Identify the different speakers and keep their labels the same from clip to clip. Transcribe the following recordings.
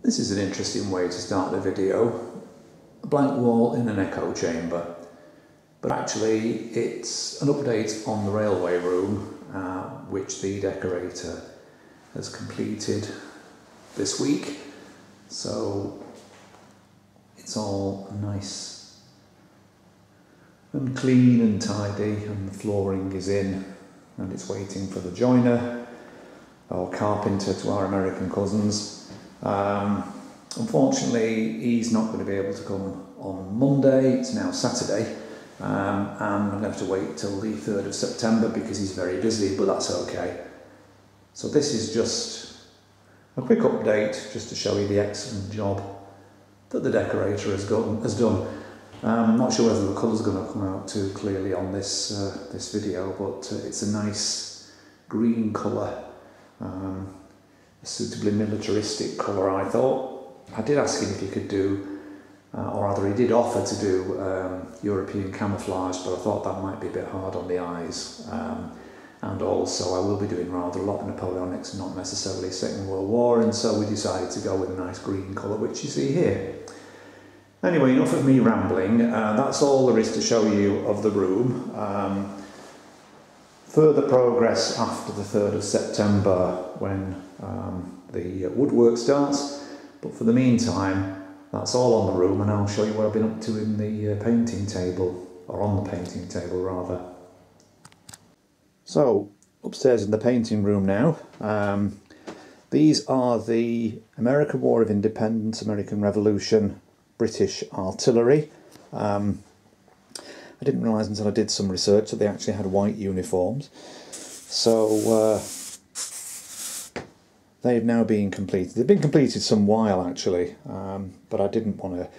Speaker 1: This is an interesting way to start the video. A blank wall in an echo chamber. But actually it's an update on the railway room which the decorator has completed this week. So it's all nice and clean and tidy, and the flooring is in and it's waiting for the joiner or carpenter to our American cousins. Unfortunately he's not going to be able to come on Monday, it's now Saturday, and I'm going to have to wait till the 3rd of September because he's very busy, but that's okay. So this is just a quick update just to show you the excellent job that the decorator has done. I'm not sure whether the colours are going to come out too clearly on this this video, but it's a nice green colour, a suitably militaristic colour, I thought. I did ask him if he could do, or rather he did offer to do European camouflage, but I thought that might be a bit hard on the eyes. And also I will be doing rather a lot of Napoleonics, not necessarily Second World War, and so we decided to go with a nice green colour, which you see here. Anyway, enough of me rambling. That's all there is to show you of the room. Further progress after the 3rd of September when the woodwork starts. But for the meantime, that's all on the room, and I'll show you what I've been up to in the painting table, or on the painting table rather. So, upstairs in the painting room now. These are the American War of Independence, American Revolution, British artillery. I didn't realise until I did some research that they actually had white uniforms. So they've now been completed. They've been completed some while actually, but I didn't want to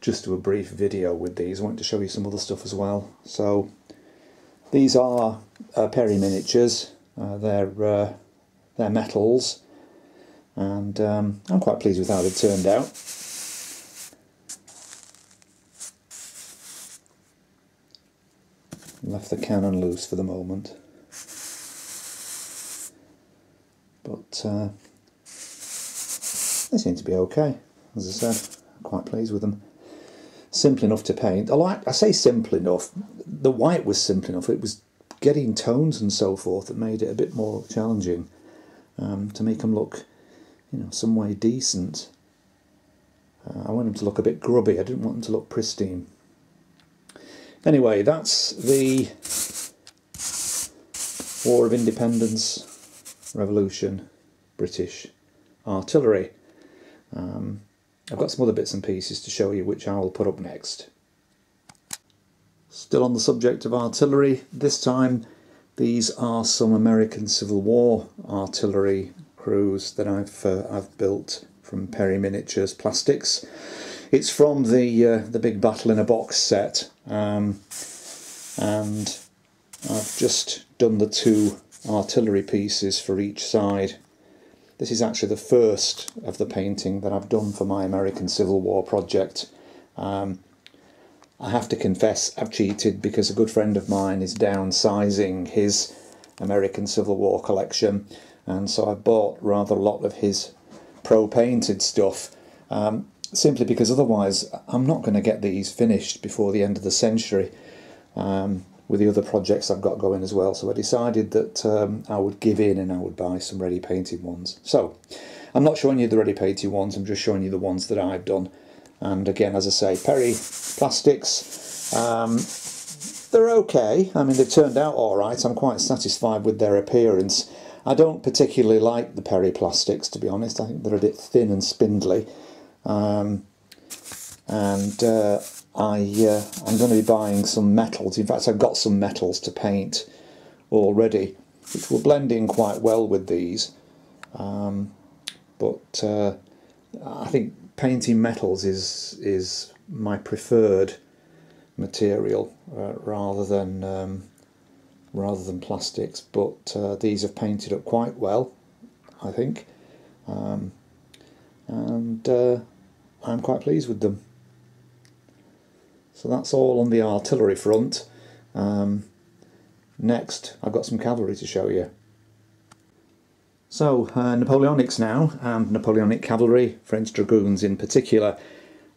Speaker 1: just do a brief video with these. I wanted to show you some other stuff as well. So these are Perry miniatures. They're metals, and I'm quite pleased with how they turned out. Left the cannon loose for the moment, but they seem to be okay. As I said, I'm quite pleased with them. Simple enough to paint. I say simple enough. The white was simple enough. It was getting tones and so forth that made it a bit more challenging to make them look, you know, some way decent. I want them to look a bit grubby. I didn't want them to look pristine. Anyway, that's the War of Independence, Revolution, British artillery. I've got some other bits and pieces to show you which I will put up next. Still on the subject of artillery, this time these are some American Civil War artillery crews that I've built from Perry Miniatures Plastics. It's from the Big Battle in a Box set, and I've just done the 2 artillery pieces for each side. This is actually the first of the painting that I've done for my American Civil War project. I have to confess I've cheated because a good friend of mine is downsizing his American Civil War collection, and so I've bought rather a lot of his pro-painted stuff. Simply because otherwise I'm not going to get these finished before the end of the century with the other projects I've got going as well. So I decided that I would give in and I would buy some ready painted ones. So I'm not showing you the ready painted ones, I'm just showing you the ones that I've done. And again, as I say, Perry Plastics, they're okay. I mean, they've turned out alright. I'm quite satisfied with their appearance. I don't particularly like the Perry Plastics, to be honest. I think they're a bit thin and spindly. I'm going to be buying some metals. In fact, I've got some metals to paint already, which will blend in quite well with these. But I think painting metals is my preferred material rather than plastics. But these have painted up quite well, I think. And I'm quite pleased with them. So that's all on the artillery front. Next, I've got some cavalry to show you. So, Napoleonics now, and Napoleonic cavalry, French dragoons in particular.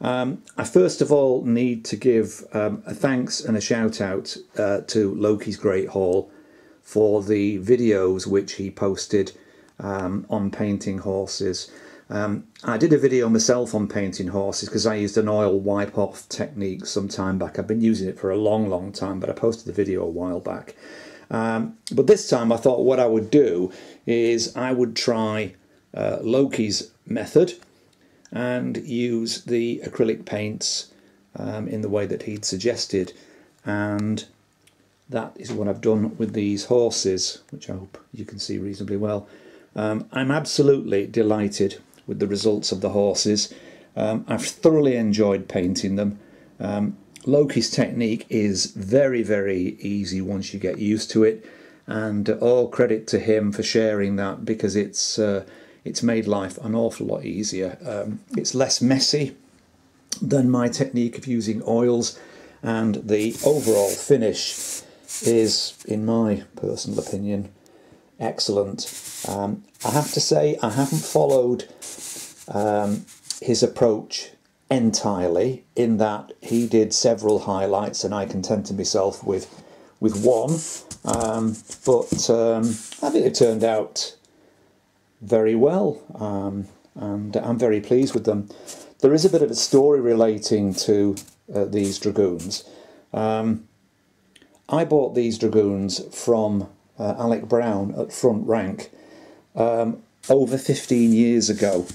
Speaker 1: I first of all need to give a thanks and a shout out to Loki's Great Hall for the videos which he posted on painting horses. I did a video myself on painting horses because I used an oil wipe-off technique some time back. I've been using it for a long time, but I posted the video a while back. But this time I thought what I would do is I would try Loki's method and use the acrylic paints in the way that he'd suggested, and that is what I've done with these horses, which I hope you can see reasonably well. I'm absolutely delighted with the results of the horses. I've thoroughly enjoyed painting them. Loki's technique is very easy once you get used to it, and all credit to him for sharing that, because it's made life an awful lot easier. It's less messy than my technique of using oils, and the overall finish is, in my personal opinion, excellent. I have to say I haven't followed his approach entirely, in that he did several highlights and I contented myself with one, but I think it turned out very well, and I'm very pleased with them. There is a bit of a story relating to these dragoons. I bought these dragoons from Alec Brown at Front Rank over 15 years ago,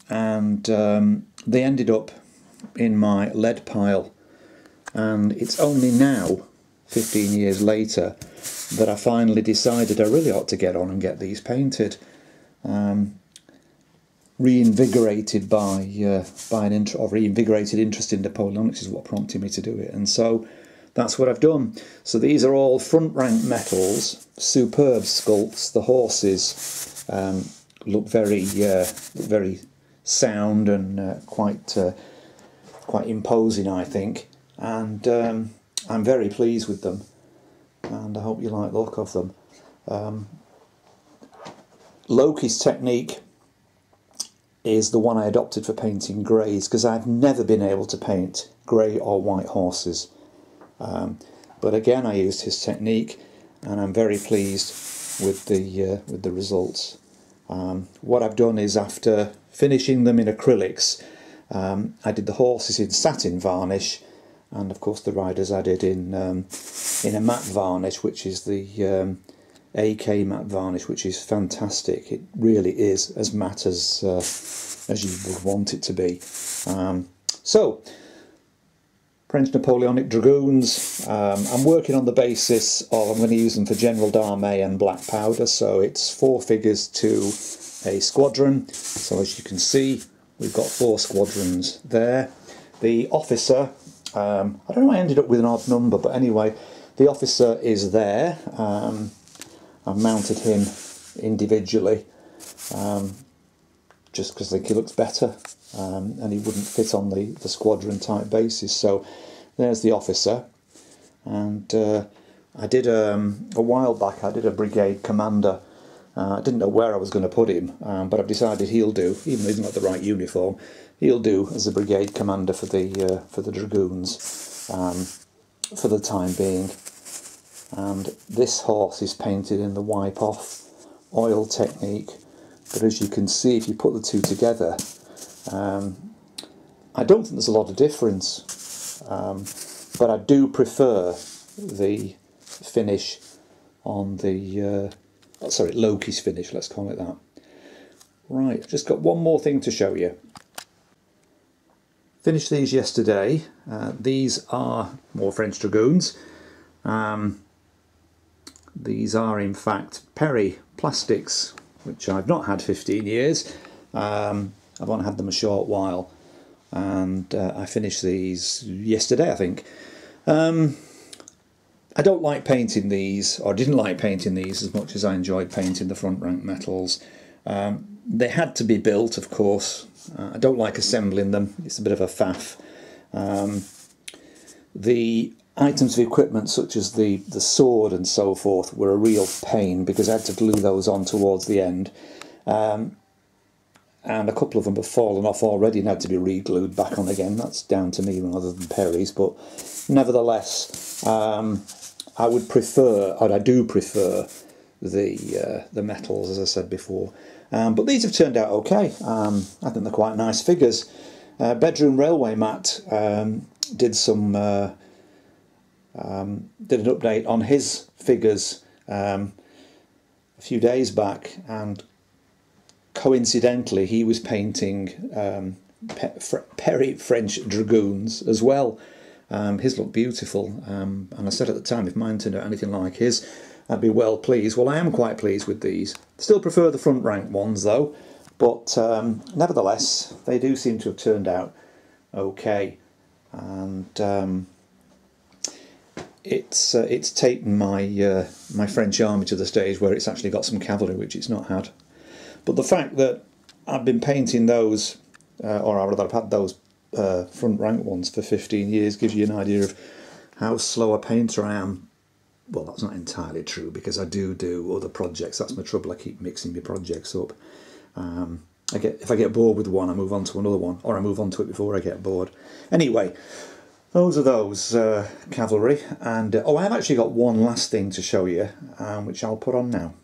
Speaker 1: and they ended up in my lead pile, and it's only now, 15 years later, that I finally decided I really ought to get on and get these painted. Reinvigorated by reinvigorated interest in Napoleonics is what prompted me to do it, and so that's what I've done. So these are all Front Rank metals, superb sculpts. The horses look very sound and quite imposing, I think, and I'm very pleased with them, and I hope you like the look of them. Loki's technique is the one I adopted for painting greys, because I've never been able to paint grey or white horses. But again, I used his technique, and I'm very pleased with the results. What I've done is, after finishing them in acrylics, I did the horses in satin varnish, and of course the riders added in a matte varnish, which is the AK matte varnish, which is fantastic. It really is as matte as you would want it to be. So, French Napoleonic dragoons. I'm working on the basis of, I'm going to use them for general d'armée and black powder, so it's 4 figures to a squadron. So as you can see, we've got 4 squadrons there. The officer, I don't know why I ended up with an odd number, but anyway, the officer is there. I've mounted him individually, just because I think he looks better, and he wouldn't fit on the squadron type basis. So there's the officer, and I did a while back I did a brigade commander. I didn't know where I was going to put him, but I've decided he'll do, even though he's not the right uniform, he'll do as a brigade commander for the dragoons for the time being. And this horse is painted in the wipe-off oil technique, but as you can see, if you put the two together, I don't think there's a lot of difference, but I do prefer the finish on the sorry, Loki's finish, let's call it that. Right, I've just got one more thing to show you. Finished these yesterday. These are more French dragoons. These are in fact Perry plastics, which I've not had 15 years. I've only had them a short while, and I finished these yesterday, I think. I don't like painting these, or didn't like painting these as much as I enjoyed painting the Front Rank metals. They had to be built, of course. I don't like assembling them, it's a bit of a faff. The items of equipment such as the sword and so forth were a real pain because I had to glue those on towards the end. And a couple of them have fallen off already and had to be re-glued back on again. That's down to me rather than Perry's, but nevertheless, I would prefer, or I do prefer, the metals, as I said before. But these have turned out okay. I think they're quite nice figures. Bedroom Railway Matt did an update on his figures a few days back, and coincidentally he was painting Perry French Dragoons as well. His looked beautiful, and I said at the time if mine turned out anything like his, I'd be well pleased. Well, I am quite pleased with these. Still prefer the front rank ones though, but nevertheless they do seem to have turned out okay. And it's taken my my French army to the stage where it's actually got some cavalry, which it's not had. But the fact that I've been painting those, or rather I've had those front rank ones for 15 years, gives you an idea of how slow a painter I am. Well, that's not entirely true, because I do other projects. That's my trouble. I keep mixing my projects up. If I get bored with one, I move on to another one, or I move on to it before I get bored. Anyway, those are those cavalry. And oh, I've actually got one last thing to show you, which I'll put on now.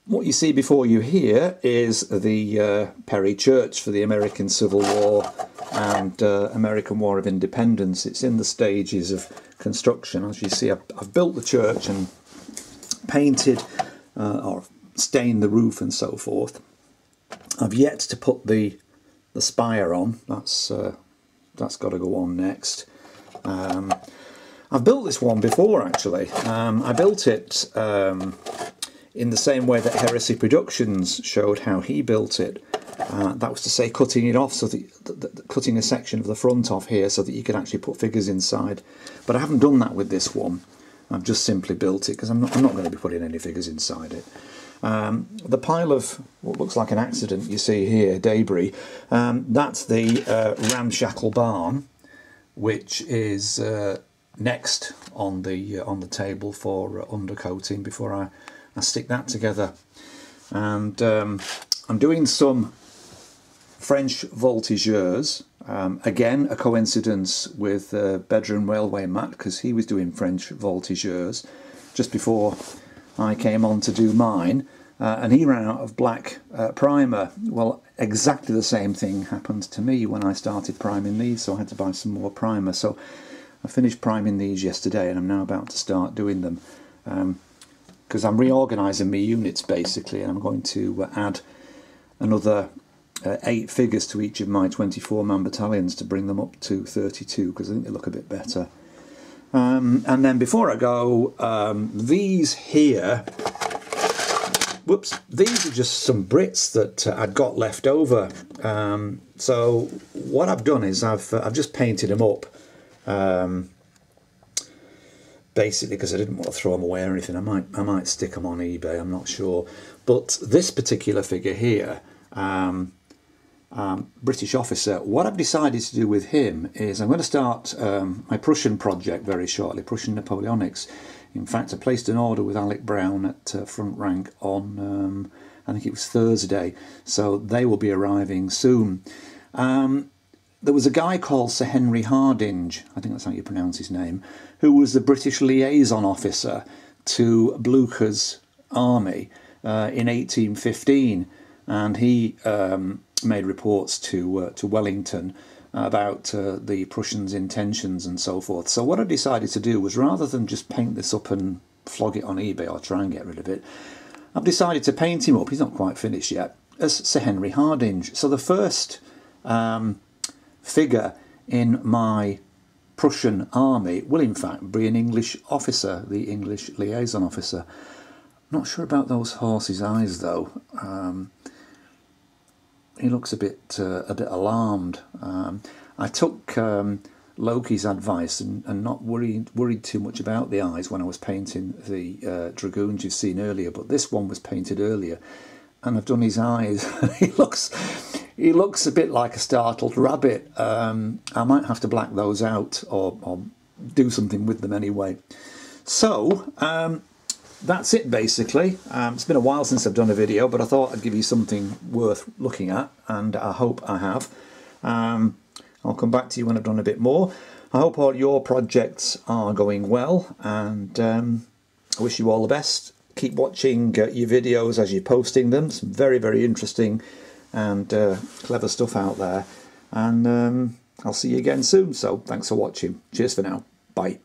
Speaker 1: What you see before you here is the Perry Church for the American Civil War and American War of Independence. It's in the stages of construction. As you see, I've built the church and painted or stained the roof and so forth. I've yet to put the spire on. That's got to go on next. I've built this one before, actually. I built it in the same way that Heresy Productions showed how he built it. That was to say, cutting it off, so that cutting a section of the front off here so that you could actually put figures inside. But I haven't done that with this one. I've just simply built it because I'm not going to be putting any figures inside it. The pile of what looks like an accident you see here, debris, that's the ramshackle barn, which is next on the table for undercoating before I stick that together. And I'm doing some French voltigeurs. Again, a coincidence with Bedroom Railway Matt, because he was doing French voltigeurs just before I came on to do mine, and he ran out of black primer. Well, exactly the same thing happened to me when I started priming these, so I had to buy some more primer. So I finished priming these yesterday, and I'm now about to start doing them, because I'm reorganising my units basically, and I'm going to add another 8 figures to each of my 24-man battalions to bring them up to 32, because I think they look a bit better. And then before I go, these here, whoops, these are just some Brits that I'd got left over. So what I've done is I've just painted them up, basically because I didn't want to throw them away or anything. I might stick them on eBay, I'm not sure. But this particular figure here, British officer, what I've decided to do with him is I'm going to start my Prussian project very shortly, Prussian Napoleonics. In fact, I placed an order with Alec Brown at Front Rank on, I think it was Thursday, so they will be arriving soon. There was a guy called Sir Henry Hardinge, I think that's how you pronounce his name, who was the British liaison officer to Blucher's army in 1815, and he made reports to Wellington about the Prussians' intentions and so forth. So what I decided to do was, rather than just paint this up and flog it on eBay or try and get rid of it, I've decided to paint him up, he's not quite finished yet, as Sir Henry Hardinge. So the first figure in my Prussian army will in fact be an English officer, the English liaison officer. Not sure about those horses' eyes though. He looks a bit alarmed. I took Loki's advice and not worried too much about the eyes when I was painting the dragoons you've seen earlier, but this one was painted earlier, and I've done his eyes. he looks a bit like a startled rabbit. I might have to black those out or do something with them anyway. So that's it basically. It's been a while since I've done a video, but I thought I'd give you something worth looking at, and I hope I have. I'll come back to you when I've done a bit more. I hope all your projects are going well, and I wish you all the best. Keep watching your videos as you're posting them. Some very, very interesting and clever stuff out there. And I'll see you again soon. So thanks for watching. Cheers for now. Bye.